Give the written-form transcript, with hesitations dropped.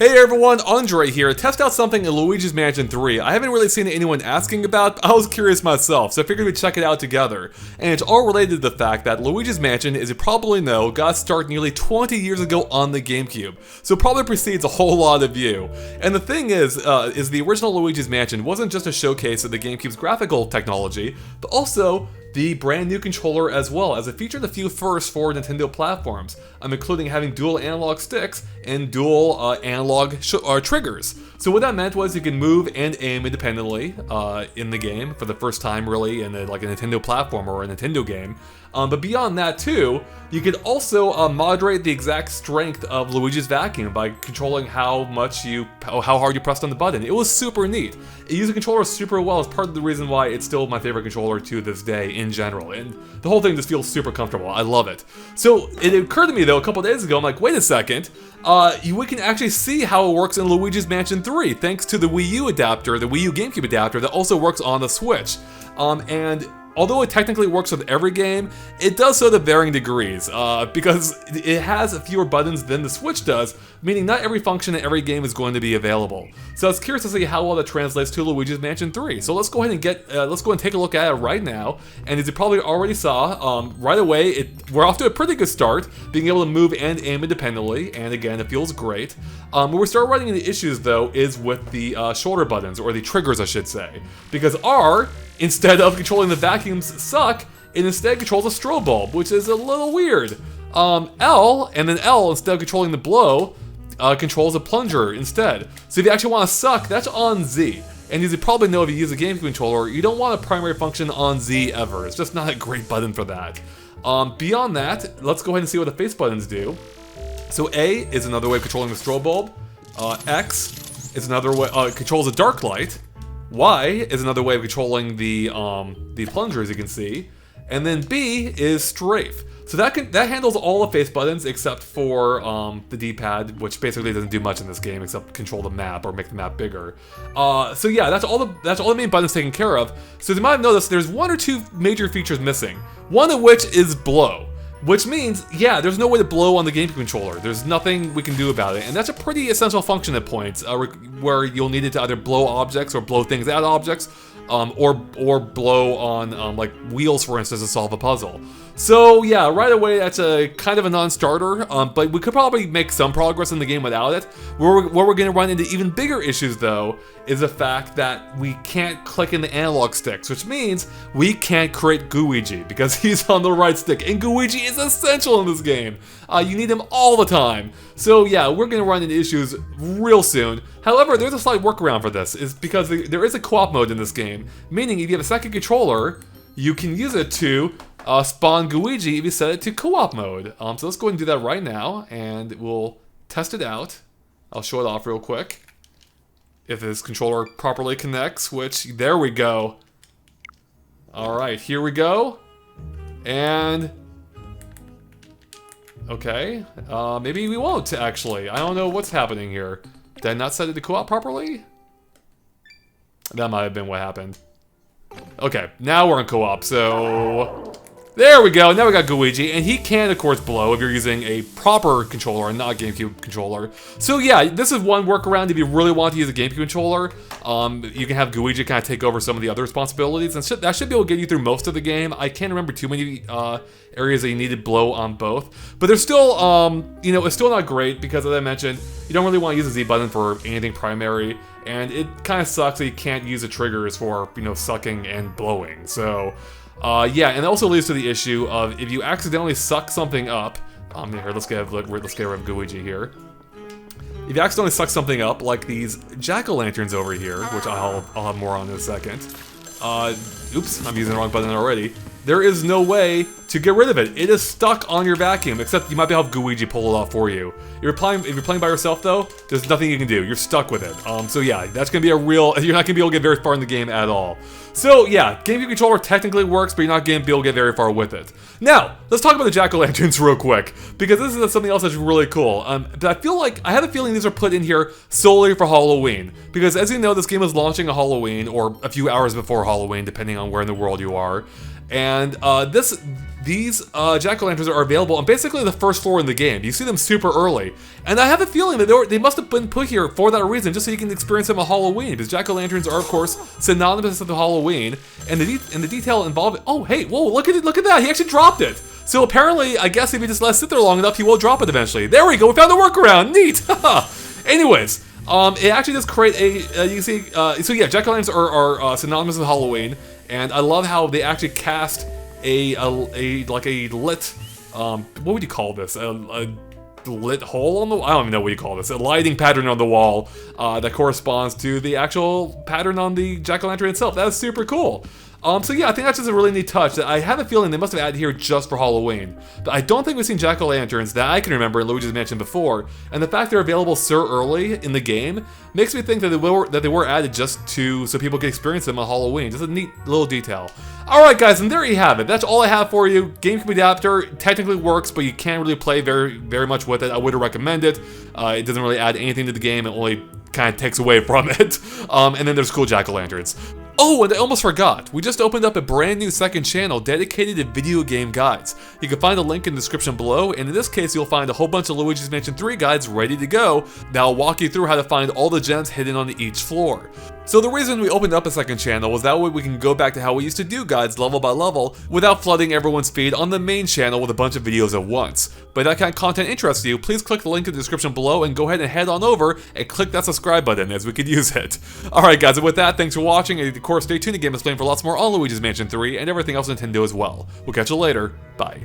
Hey everyone, Andre here to test out something in Luigi's Mansion 3. I haven't really seen anyone asking about, but I was curious myself, so I figured we'd check it out together. And it's all related to the fact that Luigi's Mansion, as you probably know, got its start nearly 20 years ago on the GameCube, so it probably precedes a whole lot of you. And the thing is the original Luigi's Mansion wasn't just a showcase of the GameCube's graphical technology, but also the brand new controller as well, as it featured a few firsts for Nintendo platforms, including having dual analog sticks and dual analog triggers. So what that meant was you can move and aim independently in the game for the first time really in like a Nintendo platform or a Nintendo game. But beyond that too, you could also moderate the exact strength of Luigi's vacuum by controlling how hard you pressed on the button. It was super neat. It used the controller super well. It's part of the reason why it's still my favorite controller to this day in general. And the whole thing just feels super comfortable. I love it. So it occurred to me though a couple days ago, I'm like, wait a second. We can actually see how it works in Luigi's Mansion 3 thanks to the Wii U adapter, the Wii U GameCube adapter that also works on the Switch. And although it technically works with every game, it does so to varying degrees, because it has fewer buttons than the Switch does, meaning not every function in every game is going to be available. So I was curious to see how well that translates to Luigi's Mansion 3. So let's go ahead and take a look at it right now. And as you probably already saw, right away, we're off to a pretty good start, being able to move and aim independently, and again, it feels great. Where we start running into issues though is with the shoulder buttons, or the triggers I should say, because R, instead of controlling the vacuums suck, it instead controls a strobe bulb, which is a little weird. L, and then L, instead of controlling the blow, controls a plunger instead. So if you actually want to suck, that's on Z. And as you probably know if you use a GameCube controller, you don't want a primary function on Z ever. It's just not a great button for that. Beyond that, let's go ahead and see what the face buttons do. So A is another way of controlling the strobe bulb. X is another way, controls a dark light. Y is another way of controlling the plunger, as you can see, and then B is strafe. So that handles all the face buttons except for the D-pad, which basically doesn't do much in this game except control the map or make the map bigger. So yeah, that's all the main buttons taken care of. So as you might have noticed, there's one or two major features missing. One of which is blow. Which means, yeah, there's no way to blow on the GameCube controller. There's nothing we can do about it, and that's a pretty essential function at points, where you'll need it to either blow objects or blow things at objects, or blow on like wheels, for instance, to solve a puzzle. So yeah, right away that's a kind of a non-starter, but we could probably make some progress in the game without it. Where we're going to run into even bigger issues though is the fact that we can't click in the analog sticks, which means we can't create Luigi because he's on the right stick, and Luigi is essential in this game. You need him all the time. So yeah, we're going to run into issues real soon. However, there's a slight workaround for this, is because there is a co-op mode in this game, meaning if you have a second controller, you can use it to spawn Luigi if you set it to co-op mode. So let's go ahead and do that right now, and we'll test it out. I'll show it off real quick. If this controller properly connects, which, there we go. Alright, here we go. And okay, maybe we won't actually. I don't know what's happening here. Did I not set it to co-op properly? That might have been what happened. Okay, now we're in co-op, so there we go. Now we got Luigi, and he can, of course, blow if you're using a proper controller and not a GameCube controller. So yeah, this is one workaround if you really want to use a GameCube controller. You can have Luigi kind of take over some of the other responsibilities, and that should be able to get you through most of the game. I can't remember too many areas that you needed blow on both, but they're still, it's still not great because, as I mentioned, you don't really want to use the Z button for anything primary. And it kind of sucks that you can't use the triggers for, sucking and blowing. So, yeah, and it also leads to the issue of if you accidentally suck something up. Here, let's get rid of Luigi here. If you accidentally suck something up, like these jack-o'-lanterns over here, which I'll have more on in a second. Oops, I'm using the wrong button already. There is no way to get rid of it. It is stuck on your vacuum, except you might be able to have Luigi pull it off for you. If you're playing by yourself though, there's nothing you can do. You're stuck with it. So yeah, that's gonna be you're not gonna be able to get very far in the game at all. So yeah, GameCube controller technically works, but you're not gonna be able to get very far with it. Now, let's talk about the jack-o'-lanterns real quick, because this is something else that's really cool. But I have a feeling these are put in here solely for Halloween, because as you know, this game is launching on Halloween, or a few hours before Halloween, depending on where in the world you are. And these jack-o'-lanterns are available on basically the first floor in the game. You see them super early. And I have a feeling that they must have been put here for that reason, just so you can experience them on Halloween, because jack-o'-lanterns are, of course, synonymous with Halloween, and the detail involved. Oh, hey, whoa, look at that! He actually dropped it. So apparently, I guess if you just let it sit there long enough, he will drop it eventually. There we go. We found the workaround. Neat. Anyways, it actually does create a. You can see. So yeah, jack-o'-lanterns are synonymous with Halloween, and I love how they actually cast a lit. What would you call this? A lit hole on the wall? I don't even know what you call this. A lighting pattern on the wall that corresponds to the actual pattern on the jack-o'-lantern itself. That is super cool. So yeah, I think that's just a really neat touch that I have a feeling they must have added here just for Halloween. But I don't think we've seen jack-o'-lanterns that I can remember in Luigi's Mansion before, and the fact they're available so early in the game makes me think that they were added just so people can experience them on Halloween. Just a neat little detail. Alright guys, and there you have it. That's all I have for you. GameCube adapter technically works, but you can't really play very much with it. I wouldn't recommend it. It doesn't really add anything to the game. It only kind of takes away from it. And then there's cool jack-o'-lanterns. Oh, and I almost forgot. We just opened up a brand new second channel dedicated to video game guides. You can find the link in the description below, and in this case you'll find a whole bunch of Luigi's Mansion 3 guides ready to go that will walk you through how to find all the gems hidden on each floor. So the reason we opened up a second channel was that way we can go back to how we used to do guides level by level without flooding everyone's feed on the main channel with a bunch of videos at once. But if that kind of content interests you, please click the link in the description below and go ahead and head on over and click that subscribe button as we could use it. Alright guys, and with that, thanks for watching, and of course stay tuned to Game Explained for lots more on Luigi's Mansion 3 and everything else Nintendo as well. We'll catch you later. Bye.